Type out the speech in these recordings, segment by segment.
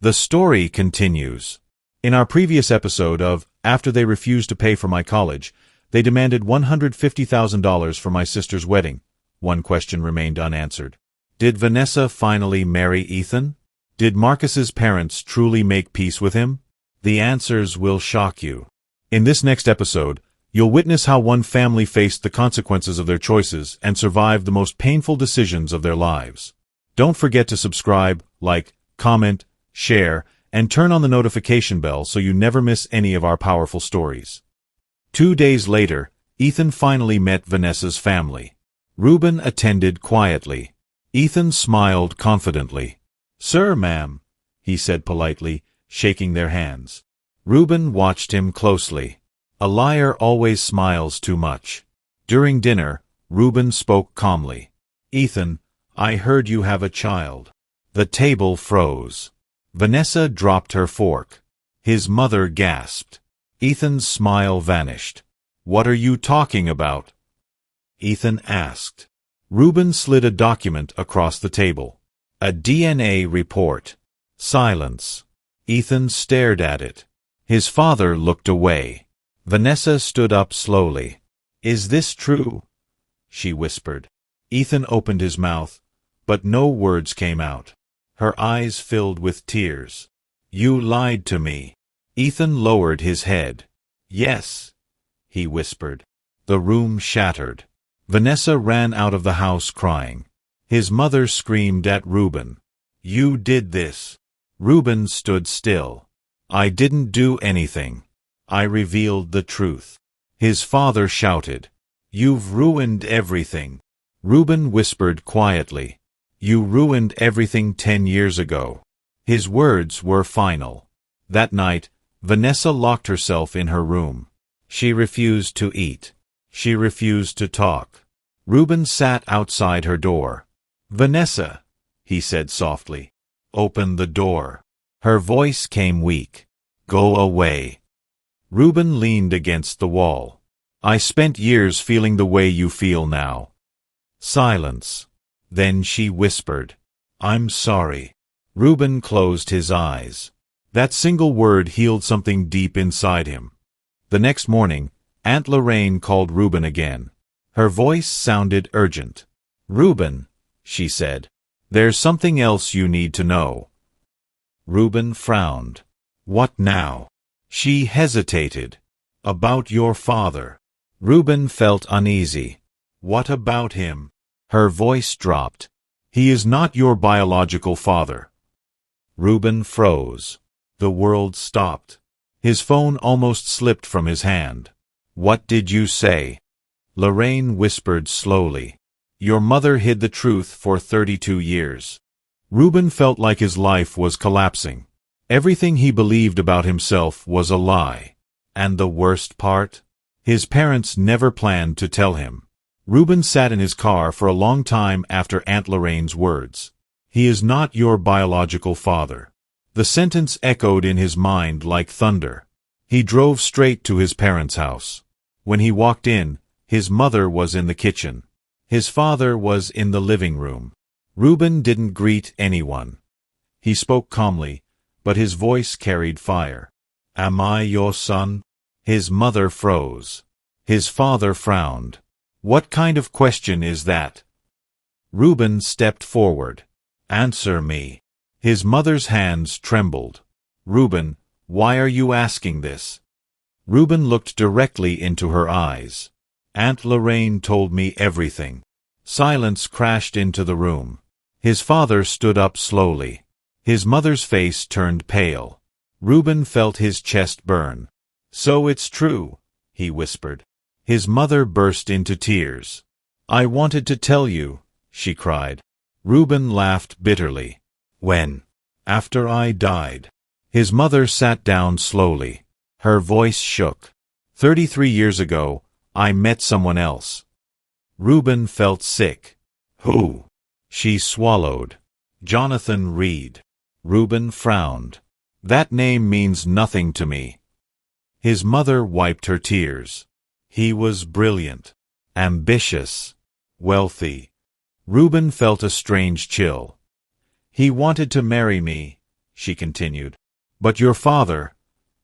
The story continues. In our previous episode of After They Refused to Pay for My College, they demanded $150,000 for my sister's wedding. One question remained unanswered. Did Vanessa finally marry Ethan? Did Marcus's parents truly make peace with him? The answers will shock you. In this next episode, you'll witness how one family faced the consequences of their choices and survived the most painful decisions of their lives. Don't forget to subscribe, like, comment, share, and turn on the notification bell so you never miss any of our powerful stories. 2 days later, Ethan finally met Vanessa's family. Reuben attended quietly. Ethan smiled confidently. "Sir, ma'am," he said politely, shaking their hands. Reuben watched him closely. A liar always smiles too much. During dinner, Reuben spoke calmly. "Ethan, I heard you have a child." The table froze. Vanessa dropped her fork. His mother gasped. Ethan's smile vanished. "What are you talking about?" Ethan asked. Reuben slid a document across the table. A DNA report. Silence. Ethan stared at it. His father looked away. Vanessa stood up slowly. "Is this true?" she whispered. Ethan opened his mouth, but no words came out. Her eyes filled with tears. "You lied to me." Ethan lowered his head. "Yes," he whispered. The room shattered. Vanessa ran out of the house crying. His mother screamed at Reuben. "You did this." Reuben stood still. "I didn't do anything. I revealed the truth." His father shouted. "You've ruined everything." Reuben whispered quietly. "You ruined everything 10 years ago." His words were final. That night, Vanessa locked herself in her room. She refused to eat. She refused to talk. Reuben sat outside her door. "Vanessa," he said softly, "open the door." Her voice came weak. "Go away." Reuben leaned against the wall. "I spent years feeling the way you feel now." Silence. Then she whispered, "I'm sorry." Reuben closed his eyes. That single word healed something deep inside him. The next morning, Aunt Lorraine called Reuben again. Her voice sounded urgent. "Reuben," she said, "there's something else you need to know." Reuben frowned. "What now?" She hesitated. "About your father." Reuben felt uneasy. "What about him?" Her voice dropped. "He is not your biological father." Reuben froze. The world stopped. His phone almost slipped from his hand. "What did you say?" Lorraine whispered slowly. "Your mother hid the truth for 32 years." Reuben felt like his life was collapsing. Everything he believed about himself was a lie. And the worst part? His parents never planned to tell him. Reuben sat in his car for a long time after Aunt Lorraine's words. "He is not your biological father." The sentence echoed in his mind like thunder. He drove straight to his parents' house. When he walked in, his mother was in the kitchen. His father was in the living room. Reuben didn't greet anyone. He spoke calmly, but his voice carried fire. "Am I your son?" His mother froze. His father frowned. "What kind of question is that?" Reuben stepped forward. "Answer me." His mother's hands trembled. "Reuben, why are you asking this?" Reuben looked directly into her eyes. "Aunt Lorraine told me everything." Silence crashed into the room. His father stood up slowly. His mother's face turned pale. Reuben felt his chest burn. "So it's true," he whispered. His mother burst into tears. "I wanted to tell you," she cried. Reuben laughed bitterly. "When?" "After I died." His mother sat down slowly. Her voice shook. 33 years ago, I met someone else." Reuben felt sick. "Who?" She swallowed. "Jonathan Reed." Reuben frowned. "That name means nothing to me." His mother wiped her tears. "He was brilliant, ambitious, wealthy." Reuben felt a strange chill. "He wanted to marry me," she continued. But your father,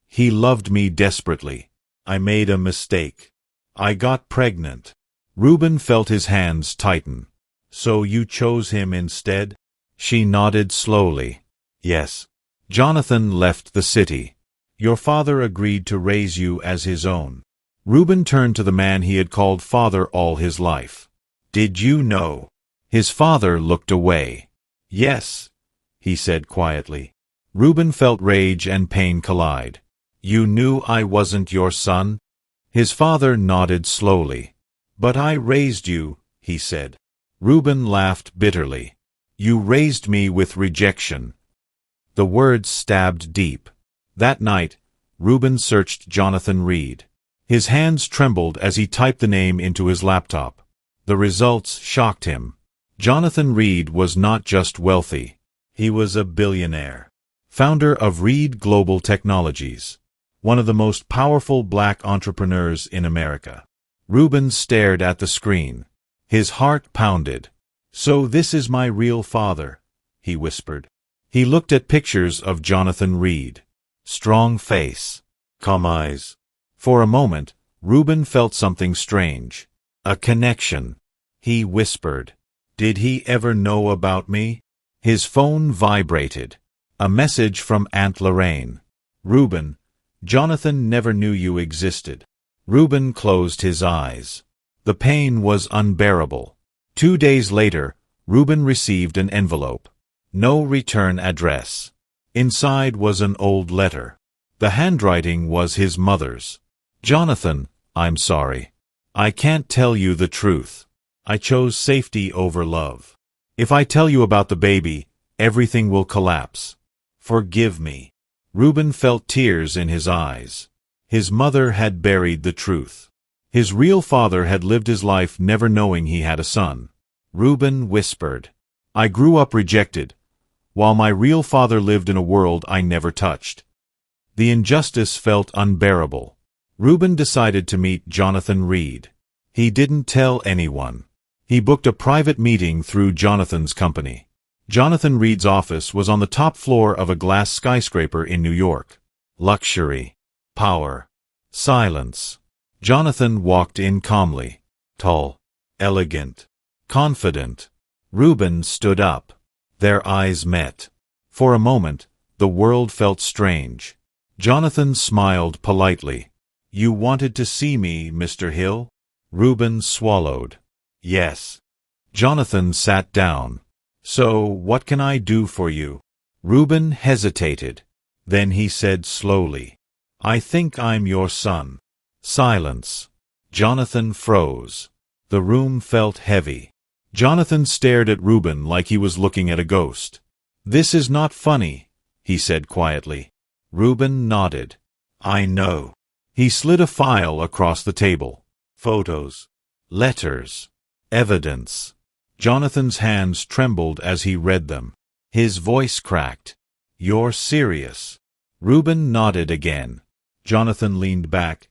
he loved me desperately. I made a mistake. I got pregnant. Reuben felt his hands tighten. So you chose him instead? She nodded slowly. Yes. Jonathan left the city. Your father agreed to raise you as his own. Reuben turned to the man he had called father all his life. Did you know? His father looked away. Yes, he said quietly. Reuben felt rage and pain collide. You knew I wasn't your son? His father nodded slowly. But I raised you, he said. Reuben laughed bitterly. You raised me with rejection. The words stabbed deep. That night, Reuben searched Jonathan Reed. His hands trembled as he typed the name into his laptop. The results shocked him. Jonathan Reed was not just wealthy. He was a billionaire. Founder of Reed Global Technologies. One of the most powerful black entrepreneurs in America. Reuben stared at the screen. His heart pounded. So this is my real father, he whispered. He looked at pictures of Jonathan Reed. Strong face. Calm eyes. For a moment, Reuben felt something strange. A connection. He whispered. Did he ever know about me? His phone vibrated. A message from Aunt Lorraine. Reuben, Jonathan never knew you existed. Reuben closed his eyes. The pain was unbearable. 2 days later, Reuben received an envelope. No return address. Inside was an old letter. The handwriting was his mother's. Jonathan, I'm sorry. I can't tell you the truth. I chose safety over love. If I tell you about the baby, everything will collapse. Forgive me. Reuben felt tears in his eyes. His mother had buried the truth. His real father had lived his life never knowing he had a son. Reuben whispered, I grew up rejected, while my real father lived in a world I never touched. The injustice felt unbearable. Reuben decided to meet Jonathan Reed. He didn't tell anyone. He booked a private meeting through Jonathan's company. Jonathan Reed's office was on the top floor of a glass skyscraper in New York. Luxury. Power. Silence. Jonathan walked in calmly. Tall. Elegant. Confident. Reuben stood up. Their eyes met. For a moment, the world felt strange. Jonathan smiled politely. You wanted to see me, Mr. Hill? Reuben swallowed. Yes. Jonathan sat down. So, what can I do for you? Reuben hesitated. Then he said slowly, I think I'm your son. Silence. Jonathan froze. The room felt heavy. Jonathan stared at Reuben like he was looking at a ghost. This is not funny, he said quietly. Reuben nodded. I know. He slid a file across the table. Photos. Letters. Evidence. Jonathan's hands trembled as he read them. His voice cracked. You're serious. Reuben nodded again. Jonathan leaned back.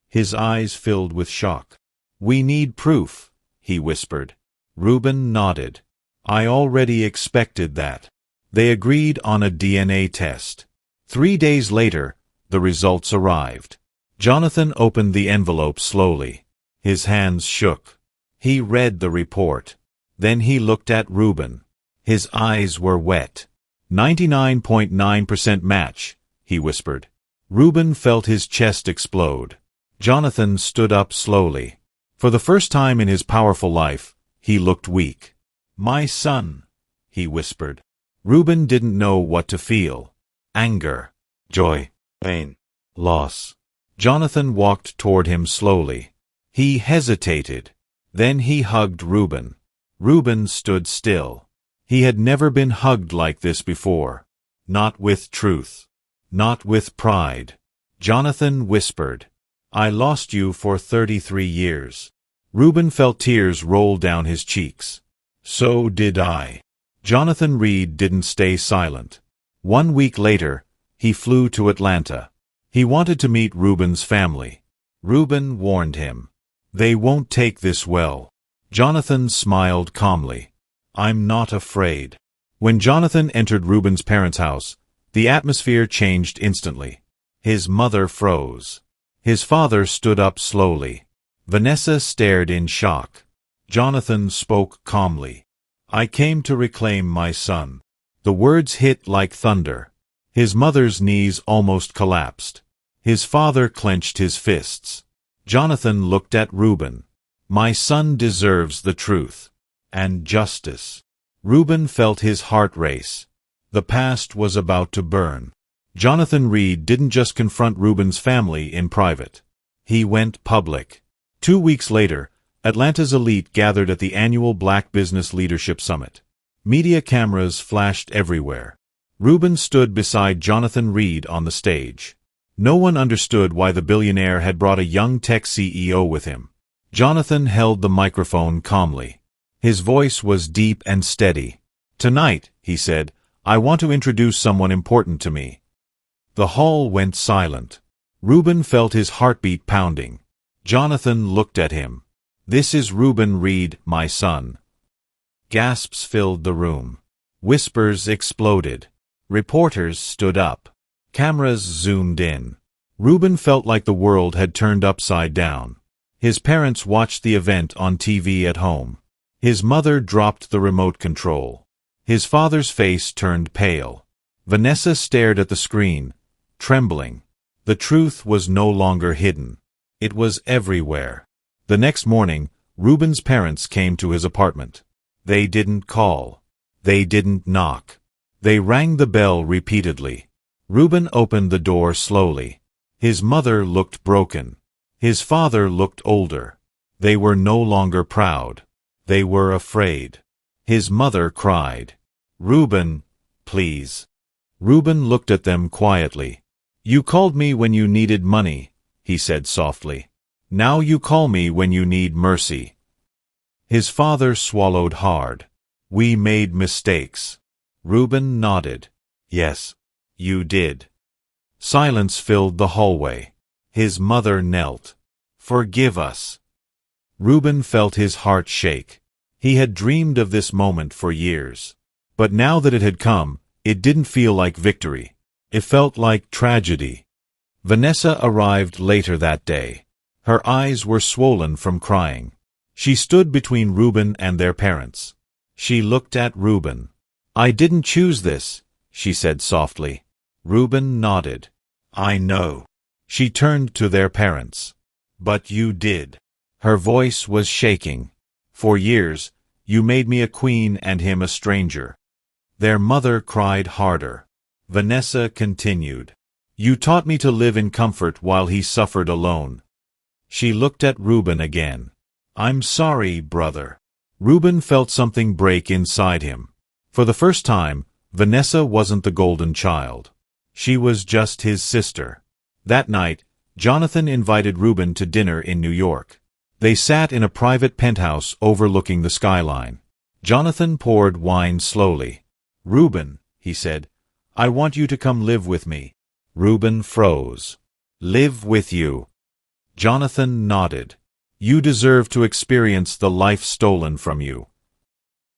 His eyes filled with shock. We need proof, he whispered. Reuben nodded. I already expected that. They agreed on a DNA test. 3 days later, the results arrived. Jonathan opened the envelope slowly. His hands shook. He read the report. Then he looked at Reuben. His eyes were wet. 99.9% match, he whispered. Reuben felt his chest explode. Jonathan stood up slowly. For the first time in his powerful life, he looked weak. My son, he whispered. Reuben didn't know what to feel. Anger, joy, pain, loss. Jonathan walked toward him slowly. He hesitated. Then he hugged Reuben. Reuben stood still. He had never been hugged like this before. Not with truth. Not with pride. Jonathan whispered, I lost you for 33 years. Reuben felt tears roll down his cheeks. So did I. Jonathan Reed didn't stay silent. 1 week later, he flew to Atlanta. He wanted to meet Reuben's family. Reuben warned him. They won't take this well. Jonathan smiled calmly. I'm not afraid. When Jonathan entered Reuben's parents' house, The atmosphere changed instantly. His mother froze. His father stood up slowly. Vanessa stared in shock. Jonathan spoke calmly. "I came to reclaim my son." The words hit like thunder. His mother's knees almost collapsed. His father clenched his fists. Jonathan looked at Reuben. "My son deserves the truth. And justice." Reuben felt his heart race. The past was about to burn. Jonathan Reed didn't just confront Reuben's family in private. He went public. 2 weeks later, Atlanta's elite gathered at the annual Black Business Leadership Summit. Media cameras flashed everywhere. Reuben stood beside Jonathan Reed on the stage. No one understood why the billionaire had brought a young tech CEO with him. Jonathan held the microphone calmly. His voice was deep and steady. "Tonight," he said, "I want to introduce someone important to me." The hall went silent. Reuben felt his heartbeat pounding. Jonathan looked at him. "This is Reuben Reed, my son." Gasps filled the room. Whispers exploded. Reporters stood up. Cameras zoomed in. Reuben felt like the world had turned upside down. His parents watched the event on TV at home. His mother dropped the remote control. His father's face turned pale. Vanessa stared at the screen, trembling. The truth was no longer hidden. It was everywhere. The next morning, Reuben's parents came to his apartment. They didn't call. They didn't knock. They rang the bell repeatedly. Reuben opened the door slowly. His mother looked broken. His father looked older. They were no longer proud. They were afraid. His mother cried, "Reuben, please." Reuben looked at them quietly. "You called me when you needed money," he said softly. "Now you call me when you need mercy." His father swallowed hard. "We made mistakes." Reuben nodded. "Yes, you did." Silence filled the hallway. His mother knelt. "Forgive us." Reuben felt his heart shake. He had dreamed of this moment for years. But now that it had come, it didn't feel like victory. It felt like tragedy. Vanessa arrived later that day. Her eyes were swollen from crying. She stood between Reuben and their parents. She looked at Reuben. "I didn't choose this," she said softly. Reuben nodded. "I know." She turned to their parents. "But you did." Her voice was shaking. "For years, you made me a queen and him a stranger." Their mother cried harder. Vanessa continued. "You taught me to live in comfort while he suffered alone." She looked at Reuben again. "I'm sorry, brother." Reuben felt something break inside him. For the first time, Vanessa wasn't the golden child. She was just his sister. That night, Jonathan invited Reuben to dinner in New York. They sat in a private penthouse overlooking the skyline. Jonathan poured wine slowly. "Reuben," he said, "I want you to come live with me." Reuben froze. "Live with you?" Jonathan nodded. "You deserve to experience the life stolen from you."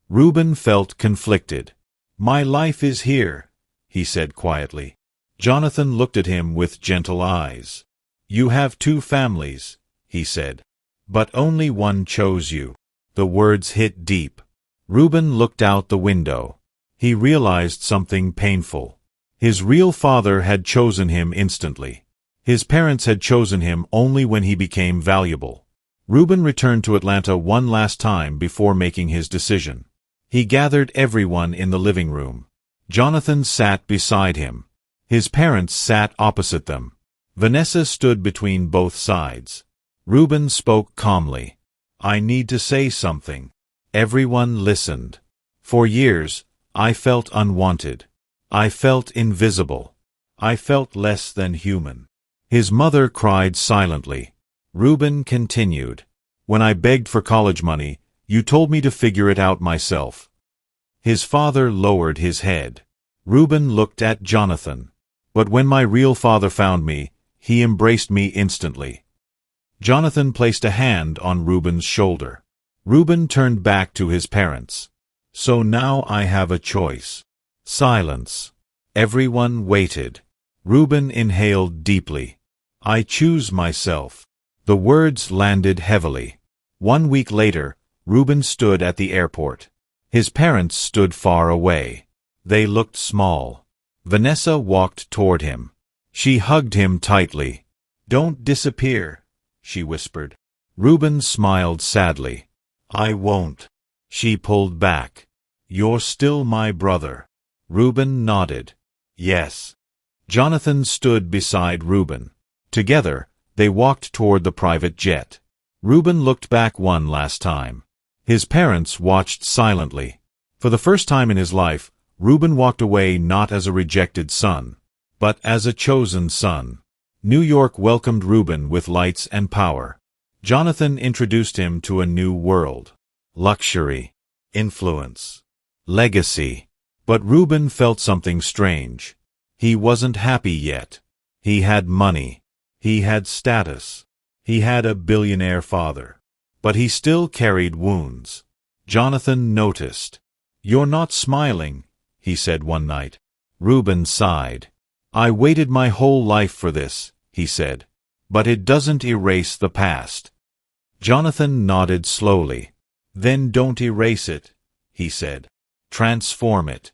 Reuben felt conflicted. "My life is here," he said quietly. Jonathan looked at him with gentle eyes. "You have 2 families," he said. "But only one chose you." The words hit deep. Reuben looked out the window. He realized something painful. His real father had chosen him instantly. His parents had chosen him only when he became valuable. Reuben returned to Atlanta one last time before making his decision. He gathered everyone in the living room. Jonathan sat beside him. His parents sat opposite them. Vanessa stood between both sides. Reuben spoke calmly. "I need to say something." Everyone listened. "For years, I felt unwanted. I felt invisible. I felt less than human." His mother cried silently. Reuben continued. "When I begged for college money, you told me to figure it out myself." His father lowered his head. Reuben looked at Jonathan. "But when my real father found me, he embraced me instantly." Jonathan placed a hand on Reuben's shoulder. Reuben turned back to his parents. "So now I have a choice." Silence. Everyone waited. Reuben inhaled deeply. I choose myself. The words landed heavily. 1 week later, Reuben stood at the airport. His parents stood far away. They looked small. Vanessa walked toward him. She hugged him tightly. Don't disappear, she whispered. Reuben smiled sadly. I won't. She pulled back. You're still my brother. Reuben nodded. Yes. Jonathan stood beside Reuben. Together, they walked toward the private jet. Reuben looked back one last time. His parents watched silently. For the first time in his life, Reuben walked away not as a rejected son, but as a chosen son. New York welcomed Reuben with lights and power. Jonathan introduced him to a new world. Luxury, influence, legacy. But Reuben felt something strange. He wasn't happy yet. He had money. He had status. He had a billionaire father. But he still carried wounds. Jonathan noticed. You're not smiling, he said one night. Reuben sighed. I waited my whole life for this, he said. But it doesn't erase the past. Jonathan nodded slowly. Then don't erase it, he said. Transform it.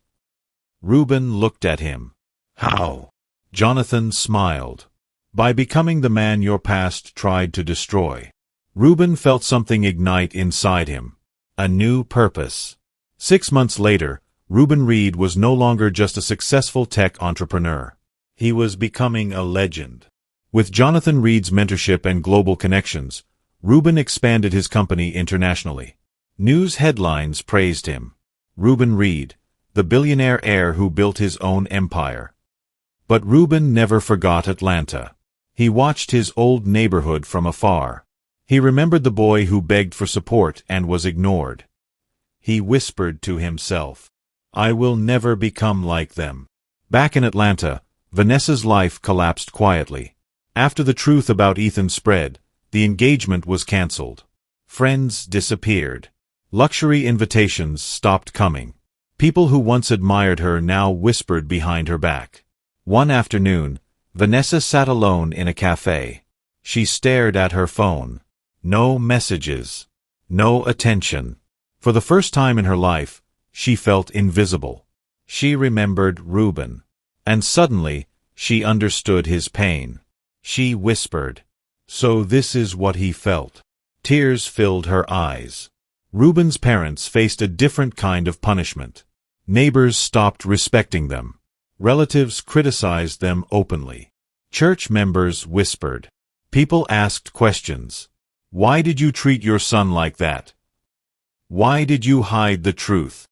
Reuben looked at him. How? Jonathan smiled. By becoming the man your past tried to destroy. Reuben felt something ignite inside him. A new purpose. 6 months later, Reuben Reed was no longer just a successful tech entrepreneur. He was becoming a legend. With Jonathan Reed's mentorship and global connections, Reuben expanded his company internationally. News headlines praised him. Reuben Reed, the billionaire heir who built his own empire. But Reuben never forgot Atlanta. He watched his old neighborhood from afar. He remembered the boy who begged for support and was ignored. He whispered to himself, I will never become like them. Back in Atlanta, Vanessa's life collapsed quietly. After the truth about Ethan spread, the engagement was canceled. Friends disappeared. Luxury invitations stopped coming. People who once admired her now whispered behind her back. One afternoon, Vanessa sat alone in a cafe. She stared at her phone. No messages. No attention. For the first time in her life, she felt invisible. She remembered Reuben. And suddenly, she understood his pain. She whispered. So this is what he felt. Tears filled her eyes. Reuben's parents faced a different kind of punishment. Neighbors stopped respecting them. Relatives criticized them openly. Church members whispered. People asked questions. Why did you treat your son like that? Why did you hide the truth?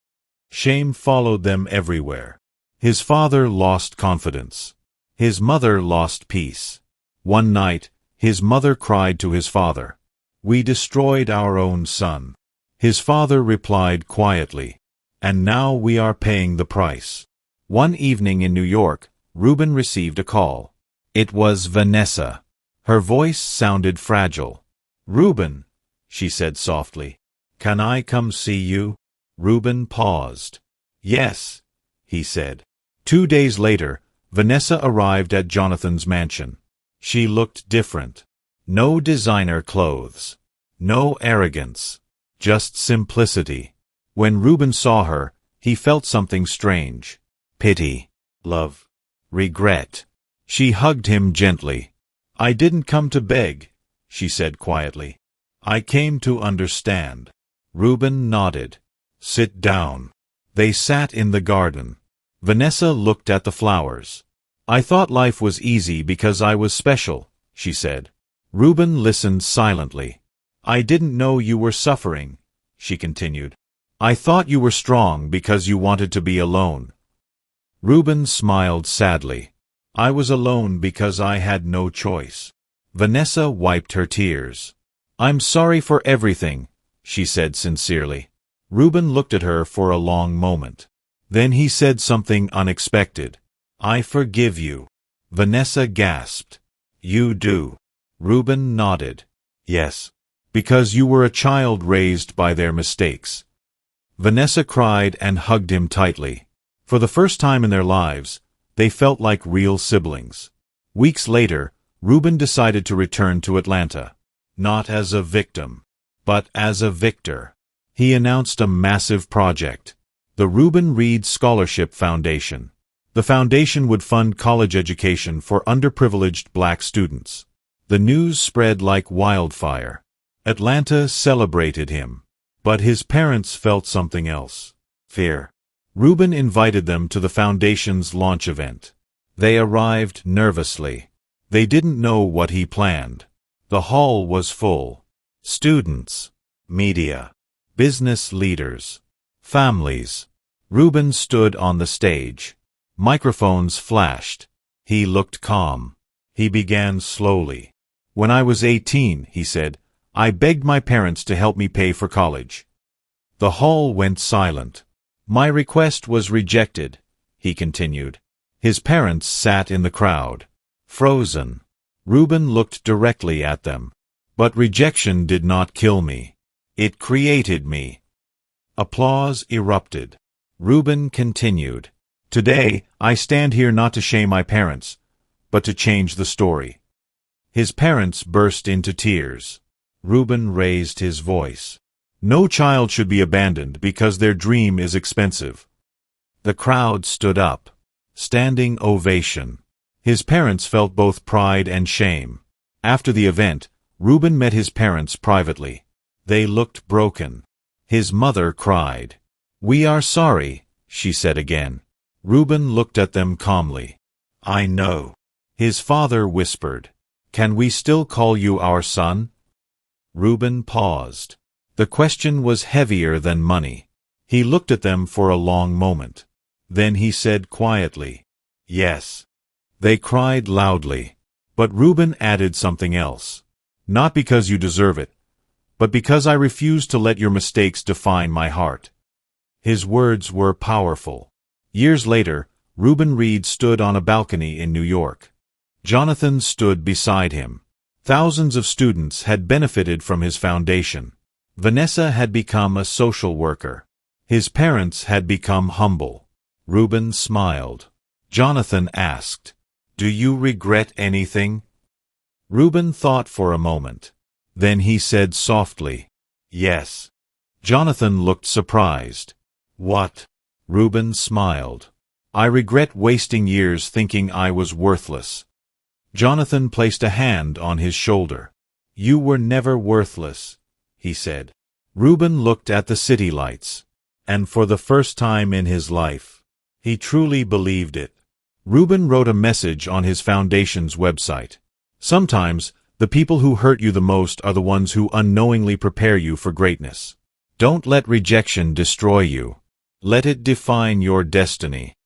Shame followed them everywhere. His father lost confidence. His mother lost peace. One night, his mother cried to his father. We destroyed our own son. His father replied quietly. And now we are paying the price. One evening in New York, Reuben received a call. It was Vanessa. Her voice sounded fragile. Reuben, she said softly. Can I come see you? Reuben paused. Yes, he said. 2 days later, Vanessa arrived at Jonathan's mansion. She looked different. No designer clothes. No arrogance. Just simplicity. When Reuben saw her, he felt something strange. Pity. Love. Regret. She hugged him gently. I didn't come to beg, she said quietly. I came to understand. Reuben nodded. Sit down. They sat in the garden. Vanessa looked at the flowers. I thought life was easy because I was special, she said. Reuben listened silently. I didn't know you were suffering, she continued. I thought you were strong because you wanted to be alone. Reuben smiled sadly. I was alone because I had no choice. Vanessa wiped her tears. I'm sorry for everything, she said sincerely. Reuben looked at her for a long moment. Then he said something unexpected. I forgive you. Vanessa gasped. You do. Reuben nodded. Yes. Because you were a child raised by their mistakes. Vanessa cried and hugged him tightly. For the first time in their lives, They felt like real siblings. Weeks later, Reuben decided to return to Atlanta. Not as a victim, but as a victor. He announced a massive project, the Reuben Reed Scholarship Foundation. The foundation would fund college education for underprivileged black students. The news spread like wildfire. Atlanta celebrated him. But his parents felt something else. Fear. Reuben invited them to the foundation's launch event. They arrived nervously. They didn't know what he planned. The hall was full. Students, media, business leaders, families. Reuben stood on the stage. Microphones flashed. He looked calm. He began slowly. "When I was 18, he said, I begged my parents to help me pay for college. The hall went silent. My request was rejected," he continued. His parents sat in the crowd, frozen. Reuben looked directly at them. "But rejection did not kill me. It created me." Applause erupted. Reuben continued. "Today, I stand here not to shame my parents, but to change the story." His parents burst into tears. Reuben raised his voice. "No child should be abandoned because their dream is expensive." The crowd stood up. Standing ovation. His parents felt both pride and shame. After the event, Reuben met his parents privately. They looked broken. His mother cried. "We are sorry," she said again. Reuben looked at them calmly. "I know." His father whispered, "Can we still call you our son?" Reuben paused. The question was heavier than money. He looked at them for a long moment. Then he said quietly, "Yes." They cried loudly. But Reuben added something else. "Not because you deserve it, but because I refuse to let your mistakes define my heart." His words were powerful. Years later, Reuben Reed stood on a balcony in New York. Jonathan stood beside him. Thousands of students had benefited from his foundation. Vanessa had become a social worker. His parents had become humble. Reuben smiled. Jonathan asked, "Do you regret anything?" Reuben thought for a moment. Then he said softly, "Yes." Jonathan looked surprised. "What?" Reuben smiled. "I regret wasting years thinking I was worthless." Jonathan placed a hand on his shoulder. "You were never worthless," he said. Reuben looked at the city lights. And for the first time in his life, he truly believed it. Reuben wrote a message on his foundation's website. "Sometimes, the people who hurt you the most are the ones who unknowingly prepare you for greatness. Don't let rejection destroy you. Let it define your destiny."